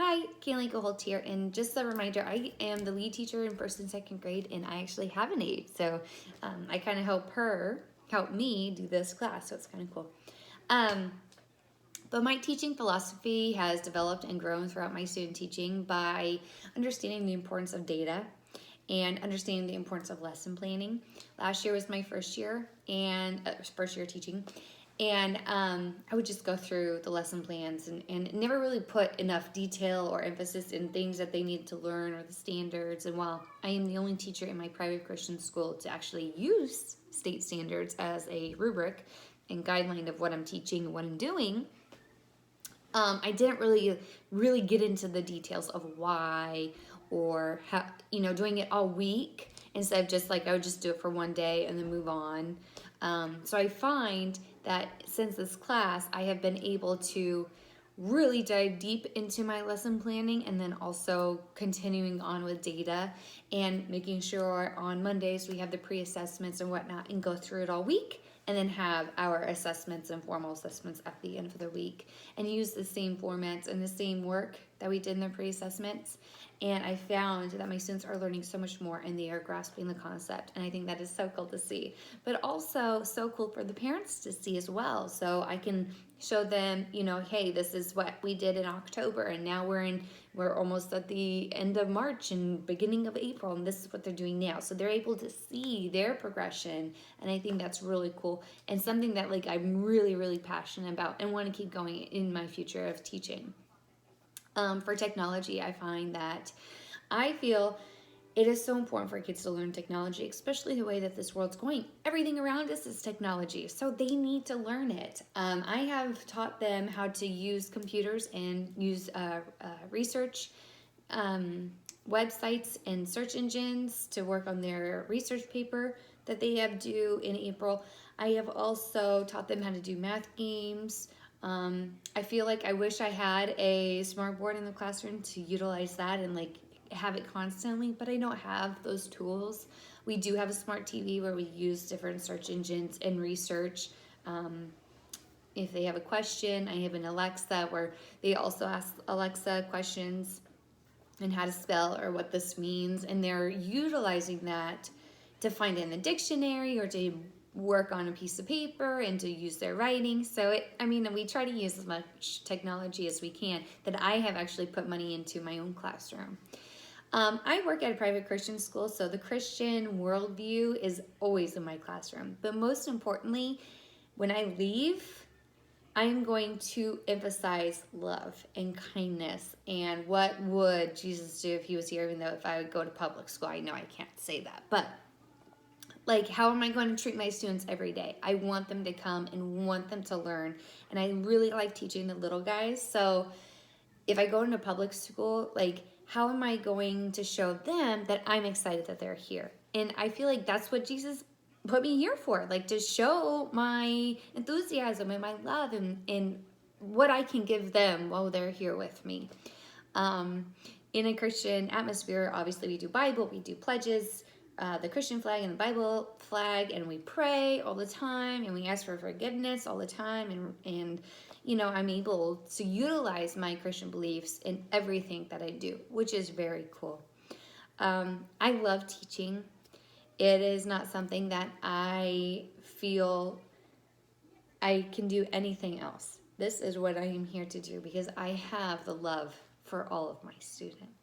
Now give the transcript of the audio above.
Hi, Kaylee Holt here, and just a reminder, I am the lead teacher in first and second grade, and I actually have an aide, so I kind of help me do this class, so it's kind of cool. But my teaching philosophy has developed and grown throughout my student teaching by understanding the importance of data and understanding the importance of lesson planning. Last year was my first year teaching, and I would just go through the lesson plans and never really put enough detail or emphasis in things that they needed to learn or the standards. And while I am the only teacher in my private Christian school to actually use state standards as a rubric and guideline of what I'm teaching and what I'm doing, I didn't really get into the details of why or how, doing it all week instead of just like I would just do it for one day and then move on. So I find that since this class, I have been able to really dive deep into my lesson planning and then also continuing on with data and making sure on Mondays we have the pre-assessments and whatnot and go through it all week and then have our assessments and formal assessments at the end of the week and use the same formats and the same work that we did in the pre-assessments. And I found that my students are learning so much more and they are grasping the concept. And I think that is so cool to see, but also so cool for the parents to see as well. So I can show them, hey, this is what we did in October and now we're almost at the end of March and beginning of April and this is what they're doing now. So they're able to see their progression, and I think that's really cool and something that like I'm really, really passionate about and want to keep going in my future of teaching. For technology, I find that I feel it is so important for kids to learn technology, especially the way that this world's going. Everything around us is technology, so they need to learn it. I have taught them how to use computers and use research websites and search engines to work on their research paper that they have due in April. I have also taught them how to do math games. I feel like I wish I had a smart board in the classroom to utilize that and like have it constantly, but I don't have those tools. We do have a smart TV where we use different search engines and research. If they have a question, I have an Alexa where they also ask Alexa questions and how to spell or what this means, and they're utilizing that to find it in the dictionary or to work on a piece of paper and to use their writing. So we try to use as much technology as we can that I have actually put money into my own classroom. I work at a private Christian school, so the Christian worldview is always in my classroom. But most importantly, when I leave, I'm going to emphasize love and kindness and what would Jesus do if he was here, even though if I would go to public school, I know I can't say that, but like, how am I going to treat my students every day? I want them to come and want them to learn. And I really like teaching the little guys. So if I go into public school, like, how am I going to show them that I'm excited that they're here? And I feel like that's what Jesus put me here for, like to show my enthusiasm and my love and what I can give them while they're here with me. In a Christian atmosphere, obviously we do Bible, we do pledges, the Christian flag and the Bible flag, and we pray all the time and we ask for forgiveness all the time, and I'm able to utilize my Christian beliefs in everything that I do, which is very cool. I love teaching. It is not something that I feel I can do anything else. This is what I am here to do because I have the love for all of my students.